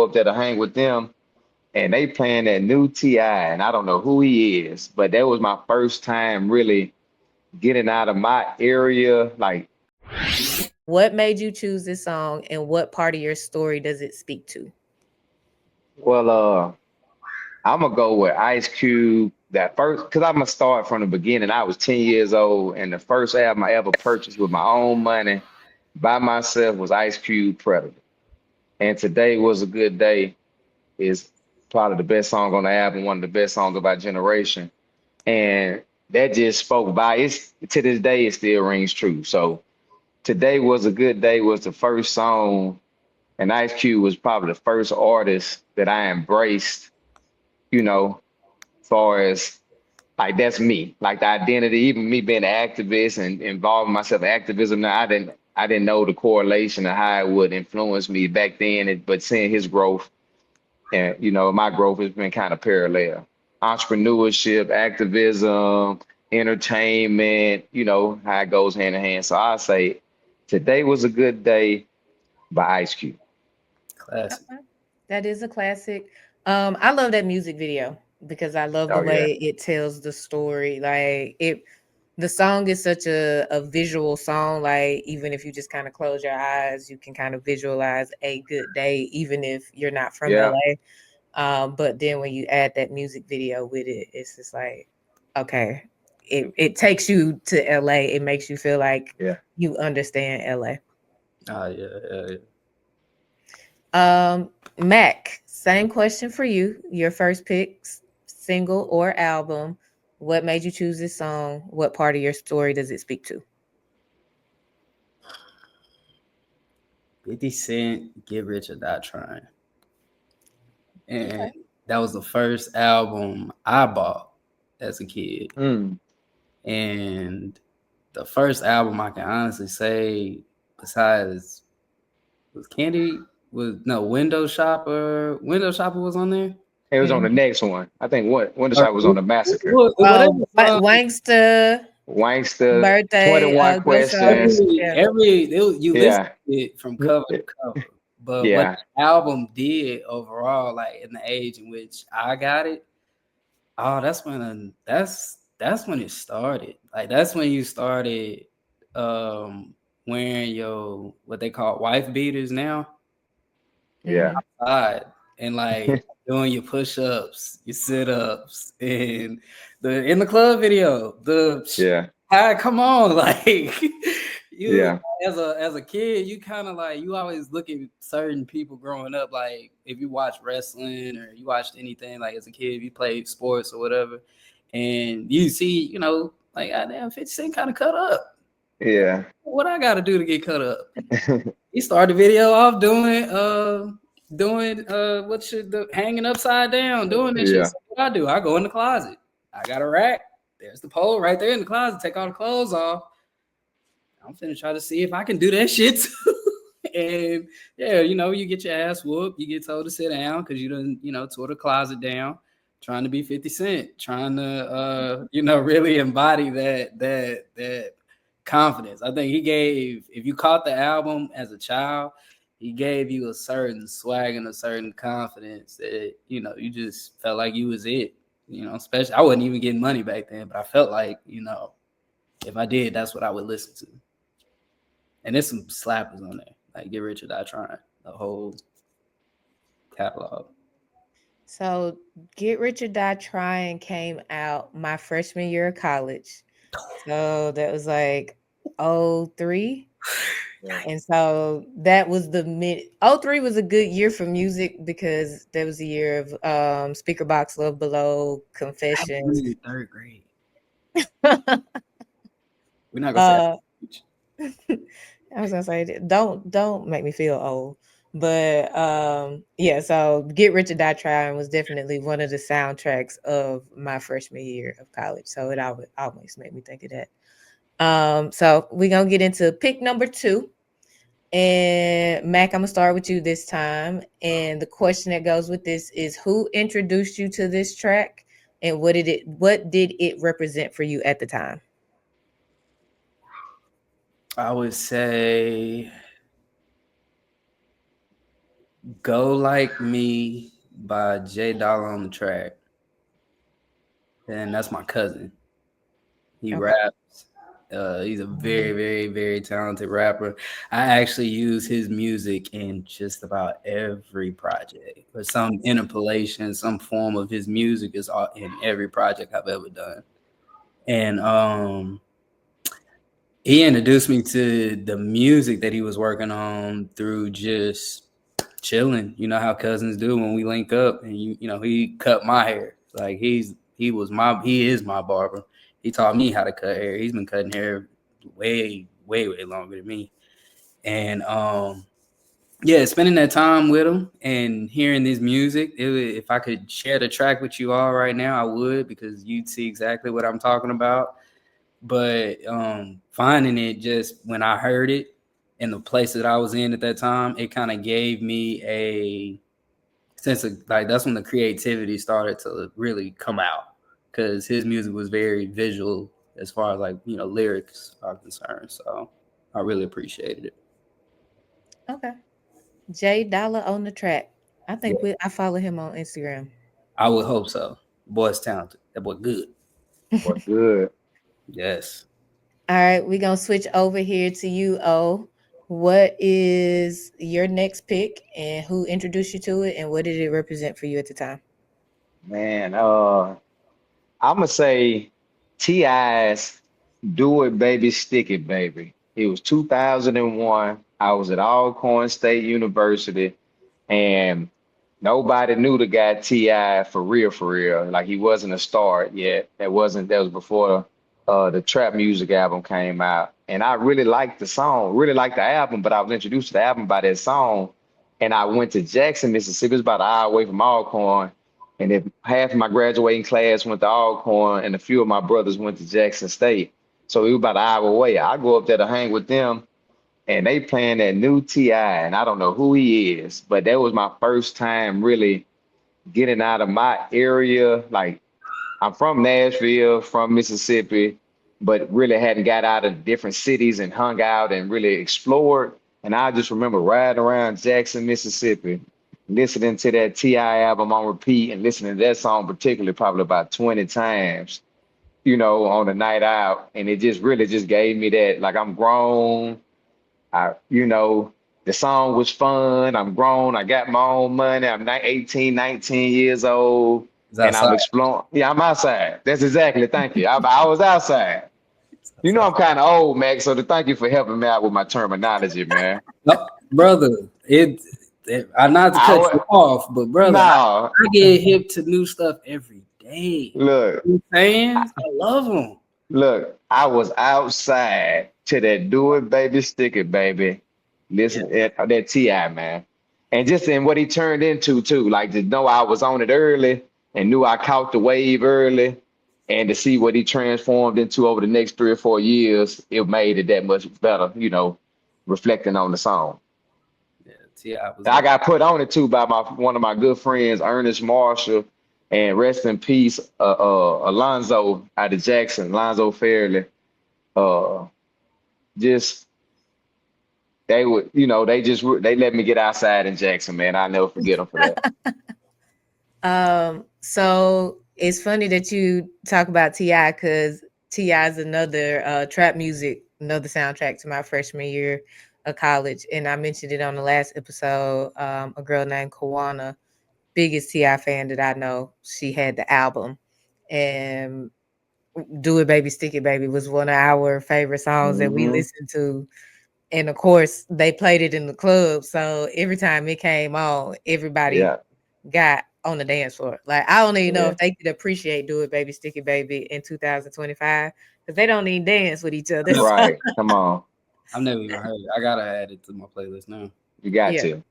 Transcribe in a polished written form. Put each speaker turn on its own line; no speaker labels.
up there to hang with them, and they playing that new Ti, and I don't know who he is, but that was my first time really getting out of my area. Like,
What made you choose this song, and what part of your story does it speak to?
well, I'm gonna go with Ice Cube. That first, because I'm gonna start from the beginning. I was 10 years old, and the first album I ever purchased with my own money by myself was Ice Cube Predator. And Today Was a Good Day is probably the best song on the album, one of the best songs of our generation. And that just spoke by it's to this day, it still rings true. So Today Was a Good Day was the first song, and Ice Cube was probably the first artist that I embraced, you know, far as like that's me, like the identity, even me being an activist and involving myself in activism now, I didn't know the correlation of how it would influence me back then, but seeing his growth and my growth has been kind of parallel. Entrepreneurship, activism, entertainment, how it goes hand in hand. So I say Today Was a Good Day by Ice Cube.
Classic.
Okay. That is a classic. I love that music video because I love the
Oh yeah.
way it tells the story. Like the song is such a visual song. Like even if you just kind of close your eyes, you can kind of visualize a good day, even if you're not from
Yeah.
LA. But then when you add that music video with it, it's just like, okay, it takes you to LA. It makes you feel like
Yeah.
you understand LA.
Yeah.
Mac, same question for you. Your first pick, single or album. What made you choose this song? What part of your story does it speak to?
50 Cent, Get Rich or Die Trying. And
Okay.
that was the first album I bought as a kid.
Mm.
And the first album I can honestly say, besides was Candy was no Window Shopper. Window Shopper was on there.
It was on the
Mhm.
next one. I think what Wonder Shot was on the Massacre.
Whatever.
Wankster
Wankster,
birthday,
21
Ghost
Questions.
Artist. Yeah.
You listen
Yeah.
to it from cover to cover. But what
Yeah.
the album did overall, like in the age in which I got it, oh, that's when it started. Like that's when you started wearing your what they call wife beaters now
Yeah.
Mhm.
outside and like doing your push-ups, your sit-ups, and the in the club video,
Yeah.
come on, like you
Yeah.
as a kid, you kind of like you always look at certain people growing up. Like if you watch wrestling or you watched anything, like as a kid, if you played sports or whatever, and you see, like damn, 50 Cent kind of cut up.
Yeah.
What I got to do to get cut up? He started the video off doing what should the hanging upside down, doing this shit.
Yeah.
So what I do? I go in the closet. I got a rack. There's the pole right there in the closet. Take all the clothes off. I'm finna try to see if I can do that shit too. And yeah, you get your ass whooped. You get told to sit down because you done, tore the closet down, trying to be 50 Cent, trying to really embody that confidence. I think he gave, if you caught the album as a child, he gave you a certain swag and a certain confidence that, you just felt like you was it. Especially I wasn't even getting money back then, but I felt like, if I did, that's what I would listen to. And there's some slappers on there, like Get Rich or Die Trying, the whole catalog.
So Get Rich or Die Trying came out my freshman year of college. So that was like '03.
Yeah.
And so that was the mid '03 was a good year for music because there was a year of Speaker Box, Love Below, Confessions.
In third grade. We're not gonna say
uh I was gonna say don't make me feel old. But yeah, so Get Rich or Die Trying was definitely one of the soundtracks of my freshman year of college. So it always made me think of that. So we're gonna get into pick number 2. And Mac, I'm gonna start with you this time. And the question that goes with this is who introduced you to this track and what did it represent for you at the time?
I would say Go Like Me by J Dollar on the track. And that's my cousin. He
Okay.
raps. He's a very, very, very talented rapper. I actually use his music in just about every project, or some interpolation, some form of his music is in every project I've ever done. And he introduced me to the music that he was working on through just chilling. You know how cousins do when we link up, and you know he cut my hair. Like he is my barber. He taught me how to cut hair. He's been cutting hair way, way, way longer than me. And yeah, spending that time with him and hearing this music, if I could share the track with you all right now, I would, because you'd see exactly what I'm talking about. But finding it, just when I heard it in the place that I was in at that time, it kind of gave me a sense of, like, that's when the creativity started to really come out, because his music was very visual as far as, like, you know, lyrics are concerned. So I really appreciated it.
Okay. J Dollar on the track. I think
Yeah.
I follow him on Instagram.
I would hope so. The boy's talented. That boy good.
Boy, good.
Yes.
All right, we're gonna switch over here to you, O. What is your next pick and who introduced you to it and what did it represent for you at the time?
Man, I'ma say T.I.'s Do It Baby, Stick It Baby. It was 2001. I was at Alcorn State University, and nobody knew the guy T.I. for real, for real. Like, he wasn't a star yet. That was before the trap music album came out. And I really liked the song, really liked the album, but I was introduced to the album by that song. And I went to Jackson, Mississippi. It was about an hour away from Alcorn. And if half of my graduating class went to Alcorn and a few of my brothers went to Jackson State. So it was about an hour away. I go up there to hang with them, and they playing that new T.I., and I don't know who he is, but that was my first time really getting out of my area. Like, I'm from Nashville, from Mississippi, but really hadn't got out of different cities and hung out and really explored. And I just remember riding around Jackson, Mississippi, listening to that T.I. album on repeat and listening to that song particularly probably about 20 times, on the night out. And it just really just gave me that, like, I'm grown. The song was fun. I'm grown. I got my own money. I'm 18, 19 years old,
It's
and I'm
outside.
exploring. Yeah, I'm outside. That's exactly. Thank you. I was outside.
It's
I'm
outside.
kind of old, Max. So thank you for helping me out with my terminology, man.
No, brother, I not to
I
cut you
would
off, but brother,
no.
I get hip to new stuff every day.
Look,
You fans, I love them.
look. I was outside to that "Do It, Baby, Stick It, Baby."
Yeah,
Listen, that Ti, man, and just in what he turned into too. Like, to know I was on it early and knew I caught the wave early, and to see what he transformed into over the next 3 or 4 years, it made it that much better. Reflecting on the song.
yeah. T.I. was
I
up.
got put on it too by one of my good friends, Ernest Marshall, and rest in peace, Alonzo out of Jackson, Alonzo Fairley. Uh, just they would, they let me get outside in Jackson, man. I'll never forget them for that.
So it's funny that you talk about T.I. because T.I. is another trap music, another soundtrack to my freshman year of college. And I mentioned it on the last episode. A girl named Kawana, biggest T.I. fan that I know, she had the album. And Do It Baby, Stick It Baby was one of our favorite songs that we
Hmm.
listened to. And of course, they played it in the club. So every time it came on, everybody
Yeah,
got on the dance floor. Like, I don't even know
yeah,
if they could appreciate Do It Baby, Stick It Baby in 2025 because they don't even dance with each other.
No,
So,
right. Come on,
I've never even heard it. I gotta add it to my playlist now.
you got
yeah,
to.